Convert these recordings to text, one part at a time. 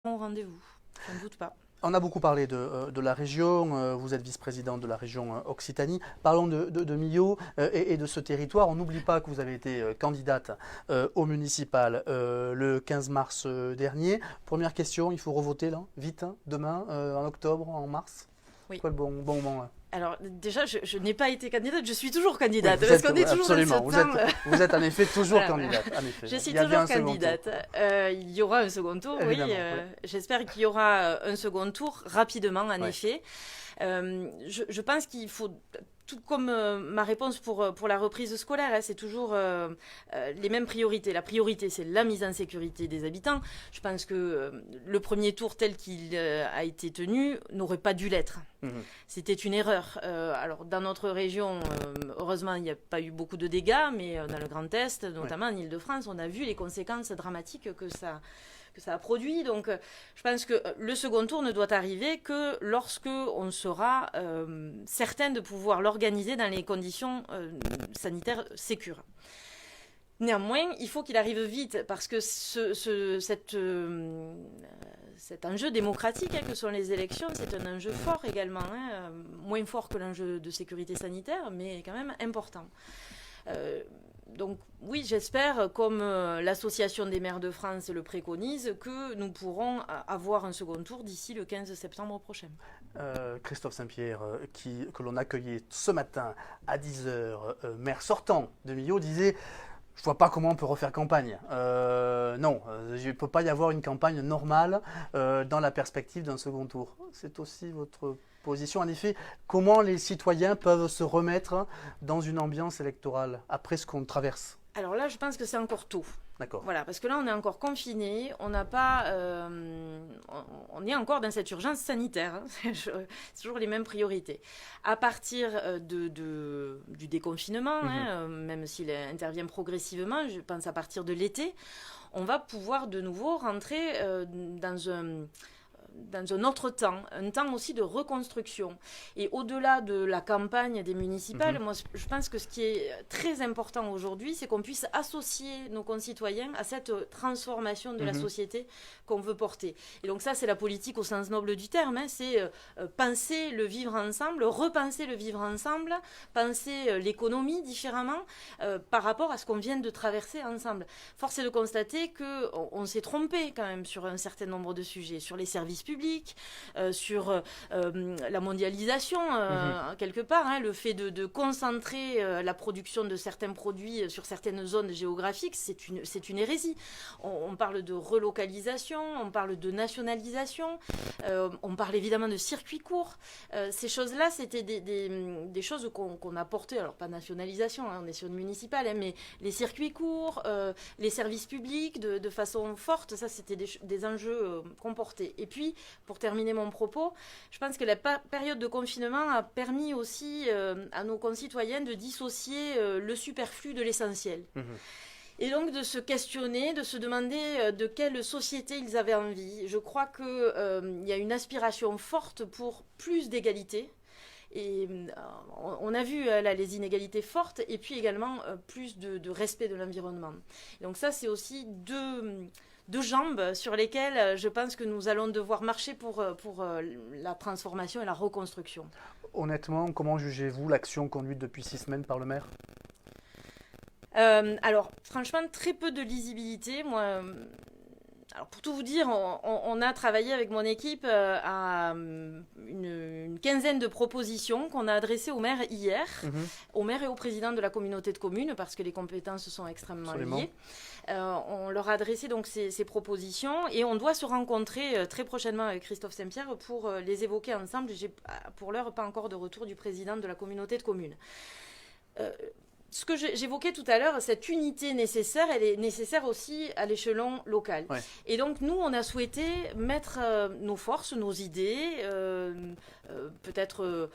Au rendez-vous, je ne doute pas. On a beaucoup parlé de la région, vous êtes vice-présidente de la région Occitanie. Parlons de Millau et de ce territoire. On n'oublie pas que vous avez été candidate au municipal le 15 mars dernier. Première question, il faut revoter là, vite, hein, demain, en octobre, en mars. Oui. Quoi le bon moment là? Alors déjà, je n'ai pas été candidate, je suis toujours candidate, Oui, parce qu'on est toujours absolument. dans ce temps. Vous êtes en effet toujours Voilà, voilà. candidate. En effet. Je suis Il y a bien toujours un second tour. candidate. Il y aura un second tour, oui. Évidemment, oui. J'espère qu'il y aura un second tour rapidement, en Ouais. effet. Je pense qu'il faut, tout comme ma réponse pour la reprise scolaire, hein, c'est toujours les mêmes priorités. La priorité, c'est la mise en sécurité des habitants. Je pense que le premier tour tel qu'il a été tenu n'aurait pas dû l'être. Mhm. C'était une erreur. Alors, dans notre région, heureusement, il n'y a pas eu beaucoup de dégâts, mais dans le Grand Est, notamment en Île-de-France, on a vu les conséquences dramatiques que ça a produit. Donc, je pense que le second tour ne doit arriver que lorsque on sera certain de pouvoir l'organiser dans les conditions sanitaires sécures. Néanmoins, il faut qu'il arrive vite parce que cet enjeu démocratique que sont les élections, c'est un enjeu fort également, hein, moins fort que l'enjeu de sécurité sanitaire, mais quand même important. Donc oui, j'espère, comme l'Association des maires de France le préconise, que nous pourrons avoir un second tour d'ici le 15 septembre prochain. Christophe Saint-Pierre, que l'on accueillait ce matin à 10 heures, maire sortant de Millau, disait: je ne vois pas comment on peut refaire campagne. Non, il ne peut pas y avoir une campagne normale dans la perspective d'un second tour. C'est aussi votre position. En effet, comment les citoyens peuvent se remettre dans une ambiance électorale après ce qu'on traverse? Alors là, je pense que c'est encore tôt. D'accord. Voilà, parce que là, on est encore confiné, on n'a pas, on est encore dans cette urgence sanitaire. Hein. C'est toujours les mêmes priorités. À partir du déconfinement, hein, même s'il intervient progressivement, je pense à partir de l'été, on va pouvoir de nouveau rentrer dans un autre temps, un temps aussi de reconstruction. Et au-delà de la campagne des municipales, moi, je pense que ce qui est très important aujourd'hui, c'est qu'on puisse associer nos concitoyens à cette transformation de la société qu'on veut porter. Et donc ça, c'est la politique au sens noble du terme, hein, c'est penser le vivre ensemble, repenser le vivre ensemble, penser l'économie différemment par rapport à ce qu'on vient de traverser ensemble. Force est de constater qu'on s'est trompé quand même sur un certain nombre de sujets, sur les services publics, sur la mondialisation, quelque part, hein, le fait de concentrer la production de certains produits sur certaines zones géographiques, c'est une hérésie. On parle de relocalisation, on parle de nationalisation, on parle évidemment de circuits courts. Ces choses-là, c'était des choses qu'on a portées, alors pas nationalisation, hein, on est sur une municipale, hein, mais les circuits courts, les services publics de façon forte, ça c'était des enjeux qu'on portait. Et puis, pour terminer mon propos, je pense que la période de confinement a permis aussi à nos concitoyens de dissocier le superflu de l'essentiel. Et donc de se questionner, de se demander de quelle société ils avaient envie. Je crois qu'il y a une aspiration forte pour plus d'égalité. Et on a vu là les inégalités fortes et puis également plus de respect de l'environnement. Et donc ça, c'est aussi deux jambes sur lesquelles je pense que nous allons devoir marcher pour la transformation et la reconstruction. Honnêtement, comment jugez-vous l'action conduite depuis 6 semaines par le maire? Alors, franchement, très peu de lisibilité. Moi, alors pour tout vous dire, on a travaillé avec mon équipe à une quinzaine de propositions qu'on a adressées au maire hier, au maire et au président de la communauté de communes, parce que les compétences sont extrêmement liées. On leur a adressé donc ces propositions et on doit se rencontrer très prochainement avec Christophe Saint-Pierre pour les évoquer ensemble. J'ai pour l'heure pas encore de retour du président de la communauté de communes. Ce que j'évoquais tout à l'heure, cette unité nécessaire, elle est nécessaire aussi à l'échelon local. Ouais. Et donc, nous, on a souhaité mettre nos forces, nos idées, peut-être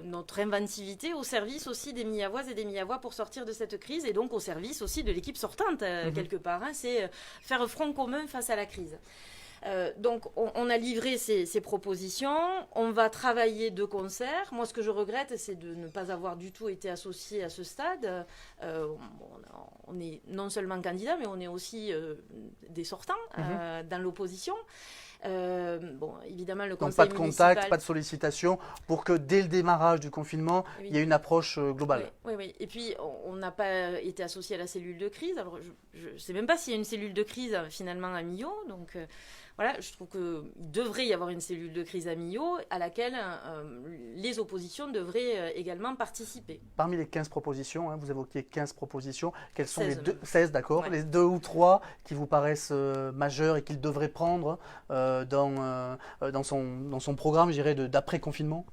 notre inventivité au service aussi des Millavoises et des Millavois pour sortir de cette crise et donc au service aussi de l'équipe sortante, quelque part. Hein, c'est faire front commun face à la crise. Donc, on a livré ces propositions. On va travailler de concert. Moi, ce que je regrette, c'est de ne pas avoir du tout été associé à ce stade. On est non seulement candidat, mais on est aussi des sortants dans l'opposition. Bon, évidemment, le Donc conseil pas de contact, municipal... pas de sollicitation, pour que dès le démarrage du confinement, Oui. il y ait une approche globale. Oui, oui, oui. Et puis, on n'a pas été associé à la cellule de crise. Alors, je ne sais même pas s'il y a une cellule de crise finalement à Millau. Donc, voilà, je trouve qu'il devrait y avoir une cellule de crise à Millau à laquelle les oppositions devraient également participer. Parmi les 15 propositions, hein, vous évoquiez 15 propositions, quelles sont 16 les même. 16, d'accord, Ouais. les 2 ou 3 qui vous paraissent majeures et qu'il devrait prendre dans son programme, je dirais, d'après-confinement?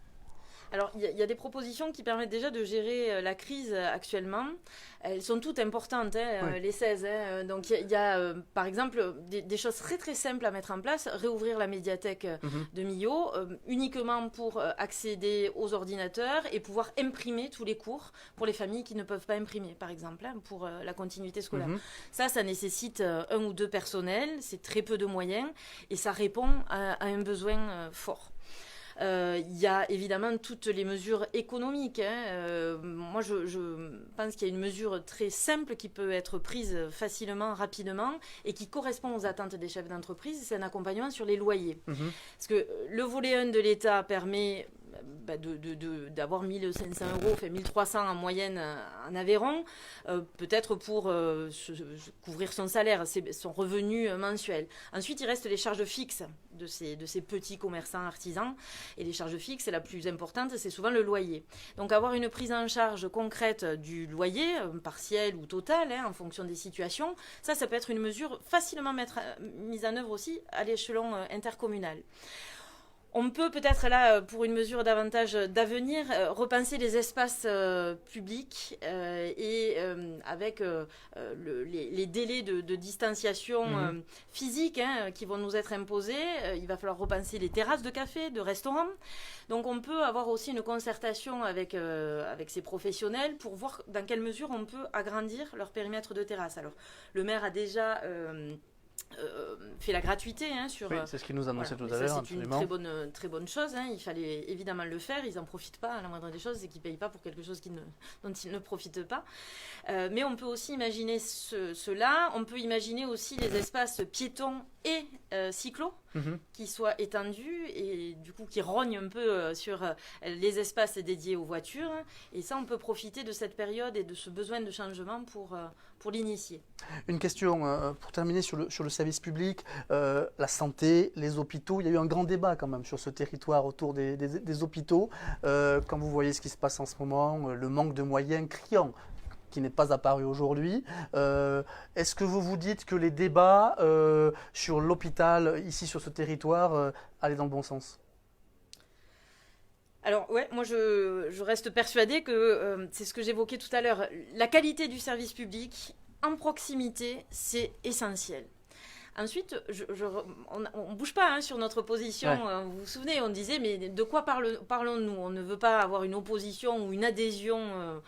Alors, il y a des propositions qui permettent déjà de gérer la crise actuellement. Elles sont toutes importantes, hein, Oui. les 16. Hein. Donc, il y a par exemple, des choses très très simples à mettre en place. Réouvrir la médiathèque de Millau, uniquement pour accéder aux ordinateurs et pouvoir imprimer tous les cours pour les familles qui ne peuvent pas imprimer, par exemple, hein, pour la continuité scolaire. Ça nécessite un ou deux personnels, c'est très peu de moyens et ça répond à un besoin fort. Il y a évidemment toutes les mesures économiques. Hein. Moi, je pense qu'il y a une mesure très simple qui peut être prise facilement, rapidement, et qui correspond aux attentes des chefs d'entreprise. C'est un accompagnement sur les loyers. Parce que le volet 1 de l'État permet d'avoir 1 500 €, enfin 1 300 en moyenne en Aveyron, peut-être pour couvrir son salaire, son revenu mensuel. Ensuite, il reste les charges fixes de ces petits commerçants artisans. Et les charges fixes, la plus importante, c'est souvent le loyer. Donc avoir une prise en charge concrète du loyer, partiel ou total, hein, en fonction des situations, ça peut être une mesure facilement mise en œuvre aussi à l'échelon intercommunal. On peut peut-être là, pour une mesure davantage d'avenir, repenser les espaces publics et avec les délais de distanciation physique qui vont nous être imposés. Il va falloir repenser les terrasses de café, de restaurants. Donc on peut avoir aussi une concertation avec ces professionnels pour voir dans quelle mesure on peut agrandir leur périmètre de terrasse. Alors le maire a déjà... fait la gratuité sur... Oui, c'est ce qu'il nous annonçait tout à ça, l'heure, c'est absolument. une très bonne chose. Hein. Il fallait évidemment le faire. Ils n'en profitent pas. La moindre des choses, c'est qu'ils ne payent pas pour quelque chose dont ils ne profitent pas. Mais on peut aussi imaginer cela. On peut imaginer aussi les espaces piétons et cyclos qui soient étendus et du coup qui rognent un peu sur les espaces dédiés aux voitures. Et ça, on peut profiter de cette période et de ce besoin de changement pour l'initier. Une question pour terminer sur le service public, la santé, les hôpitaux. Il y a eu un grand débat quand même sur ce territoire autour des hôpitaux. Quand vous voyez ce qui se passe en ce moment, le manque de moyens criant qui n'est pas apparu aujourd'hui. Est-ce que vous vous dites que les débats sur l'hôpital ici sur ce territoire allaient dans le bon sens ? Alors ouais, moi je reste persuadée que c'est ce que j'évoquais tout à l'heure. La qualité du service public en proximité, c'est essentiel. Ensuite, on ne bouge pas sur notre position. Ouais. Vous vous souvenez, on disait, mais de quoi parlons-nous ? On ne veut pas avoir une opposition ou une adhésion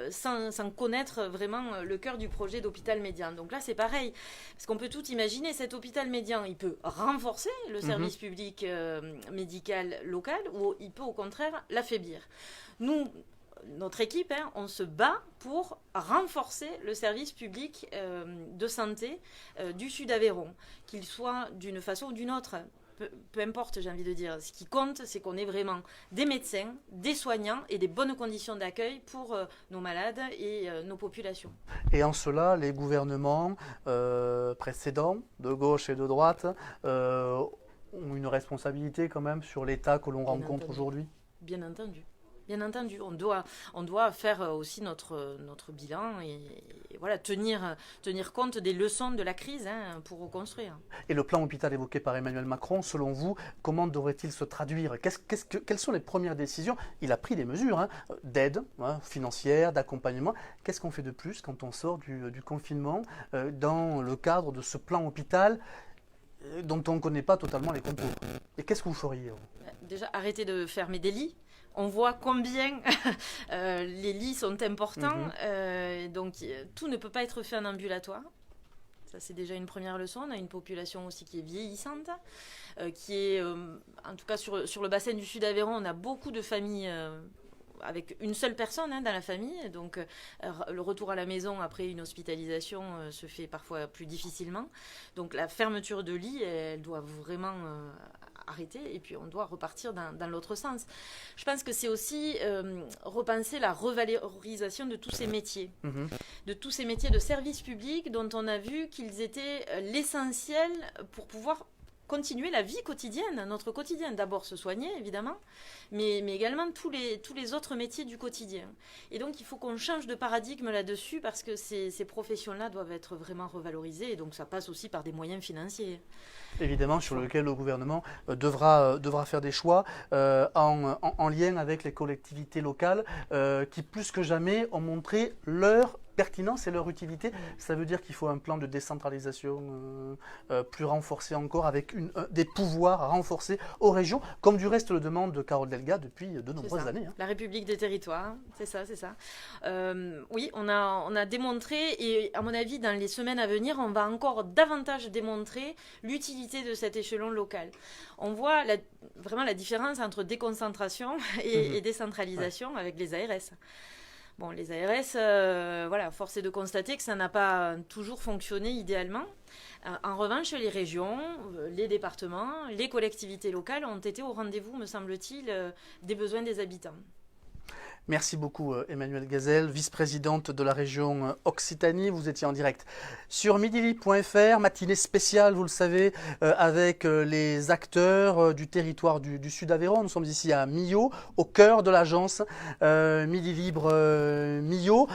sans connaître vraiment le cœur du projet d'hôpital médian. Donc là, c'est pareil. Parce qu'on peut tout imaginer. Cet hôpital médian, il peut renforcer le service public médical local ou il peut au contraire l'affaiblir. Nous... Notre équipe, on se bat pour renforcer le service public de santé du Sud-Aveyron, qu'il soit d'une façon ou d'une autre. Peu importe, j'ai envie de dire. Ce qui compte, c'est qu'on ait vraiment des médecins, des soignants et des bonnes conditions d'accueil pour nos malades et nos populations. Et en cela, les gouvernements précédents, de gauche et de droite, ont une responsabilité quand même sur l'état que l'on rencontre aujourd'hui ? Bien entendu. Bien entendu, on doit faire aussi notre bilan et voilà, tenir compte des leçons de la crise pour reconstruire. Et le plan hôpital évoqué par Emmanuel Macron, selon vous, comment devrait-il se traduire ? Quelles sont les premières décisions ? Il a pris des mesures d'aide financière, d'accompagnement. Qu'est-ce qu'on fait de plus quand on sort du confinement dans le cadre de ce plan hôpital dont on ne connaît pas totalement les contours ? Et qu'est-ce que vous feriez ? Déjà, arrêtez de fermer des lits. On voit combien les lits sont importants. Donc, tout ne peut pas être fait en ambulatoire. Ça, c'est déjà une première leçon. On a une population aussi qui est vieillissante, qui est, en tout cas sur le bassin du Sud-Aveyron, on a beaucoup de familles avec une seule personne dans la famille. Donc le retour à la maison après une hospitalisation se fait parfois plus difficilement. Donc la fermeture de lit, elle doit vraiment arrêter et puis on doit repartir dans l'autre sens. Je pense que c'est aussi repenser la revalorisation de tous ces métiers, de tous ces métiers de service public dont on a vu qu'ils étaient l'essentiel pour pouvoir continuer la vie quotidienne, notre quotidien. D'abord se soigner, évidemment, mais également tous les autres métiers du quotidien. Et donc, il faut qu'on change de paradigme là-dessus parce que ces professions-là doivent être vraiment revalorisées. Et donc, ça passe aussi par des moyens financiers. Évidemment, sur lequel le gouvernement devra faire des choix en lien avec les collectivités locales qui, plus que jamais, ont montré leur pertinence et leur utilité. Ça veut dire qu'il faut un plan de décentralisation plus renforcé encore, avec des pouvoirs renforcés aux régions, comme du reste le demande Carole Delga depuis de nombreuses années. La République des territoires, c'est ça. Oui, on a démontré, et à mon avis, dans les semaines à venir, on va encore davantage démontrer l'utilité de cet échelon local. On voit vraiment la différence entre déconcentration et décentralisation avec les ARS. Bon, les ARS, force est de constater que ça n'a pas toujours fonctionné idéalement. En revanche, les régions, les départements, les collectivités locales ont été au rendez-vous, me semble-t-il, des besoins des habitants. Merci beaucoup Emmanuelle Gazel, vice-présidente de la région Occitanie. Vous étiez en direct sur midilib.fr, matinée spéciale, vous le savez, avec les acteurs du territoire du Sud Aveyron. Nous sommes ici à Millau, au cœur de l'agence Midi Libre Millau.